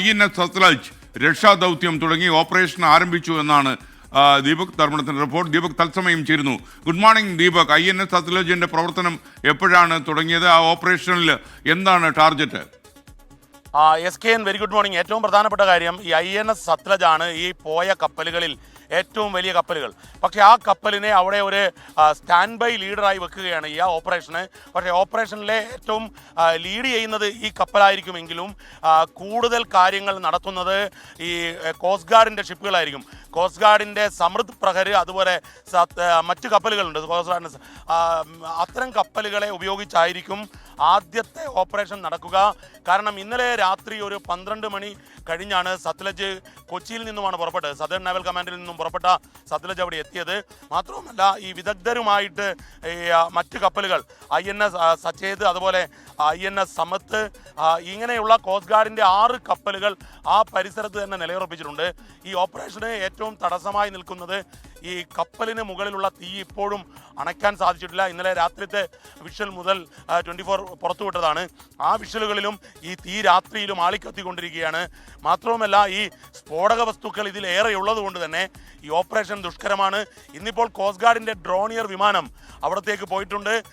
INS Sutlej രക്ഷാദൗത്യം തുടങ്ങി operation ആരംഭിച്ചു എന്നാണ് ദീപക് ധർമ്മടത്തിന്റെ റിപ്പോർട്ട്. ദീപക് തത്സമയം ചേരുന്നു. Good morning Deepak. INS സത്ലജിന്റെ പ്രവർത്തനം എപ്പോഴാണ് തുടങ്ങിയത്? ആ ഓപ്പറേഷനിൽ എന്താണ് target? SKN very good morning. ഏറ്റവും പ്രധാനപ്പെട്ട കാര്യം ഈ INS സത്ലജ് ആണ് ഈ പോയ കപ്പലുകളിൽ ഏറ്റവും വലിയ കപ്പലുകൾ. പക്ഷേ ആ കപ്പലിനെ അവിടെ ഒരു സ്റ്റാൻഡ് ബൈ ലീഡറായി വെക്കുകയാണ് ഈ ഓപ്പറേഷന്. പക്ഷേ ഓപ്പറേഷനിലെ ഏറ്റവും ലീഡ് ചെയ്യുന്നത് ഈ കപ്പലായിരിക്കുമെങ്കിലും കൂടുതൽ കാര്യങ്ങൾ നടത്തുന്നത് ഈ കോസ്റ്റ് ഗാർഡിൻ്റെ ഷിപ്പുകളായിരിക്കും. കോസ്റ്റ് ഗാർഡിൻ്റെ സമൃദ്ധ് പ്രഹർ, അതുപോലെ മറ്റു കപ്പലുകളുണ്ട് കോസ്റ്റ് ഗാർഡിൻ്റെ. അത്തരം കപ്പലുകളെ ഉപയോഗിച്ചായിരിക്കും ആദ്യത്തെ ഓപ്പറേഷൻ നടക്കുക. കാരണം ഇന്നലെ രാത്രി ഒരു 12 മണി കഴിഞ്ഞാണ് സത്ലജ് കൊച്ചിയിൽ നിന്നുമാണ് പുറപ്പെട്ടത്. സദേൺ നാവൽ കമാൻഡിൽ നിന്നും പുറപ്പെട്ട സത്ലജ് അവിടെ എത്തിയത്. മാത്രവുമല്ല ഈ വിദഗ്ധരുമായിട്ട് ഈ മറ്റ് കപ്പലുകൾ INS സച്ചേത്, അതുപോലെ INS സമത്ത്, ഇങ്ങനെയുള്ള കോസ്റ്റ് ഗാർഡിൻ്റെ 6 കപ്പലുകൾ ആ പരിസരത്ത് തന്നെ നിലയുറപ്പിച്ചിട്ടുണ്ട്. ഈ ഓപ്പറേഷന് ഏറ്റവും തടസ്സമായി നിൽക്കുന്നത് ഈ കപ്പലിന് മുകളിലുള്ള തീ ഇപ്പോഴും അണയ്ക്കാൻ സാധിച്ചിട്ടില്ല. ഇന്നലെ രാത്രിത്തെ വിഷ്വൽ മുതൽ 24 പുറത്തുവിട്ടതാണ്. ആ വിഷ്വലുകളിലും ഈ തീ രാത്രിയിലും ആളിക്കത്തിക്കൊണ്ടിരിക്കുകയാണ്. മാത്രവുമല്ല ഈ സ്ഫോടക വസ്തുക്കൾ ഇതിലേറെ ഉള്ളതുകൊണ്ട് തന്നെ ഈ ഓപ്പറേഷൻ ദുഷ്കരമാണ്. ഇന്നിപ്പോൾ കോസ്റ്റ് ഗാർഡിൻ്റെ ഡ്രോണിയർ വിമാനം അവിടത്തേക്ക് പോയിട്ടുണ്ട്.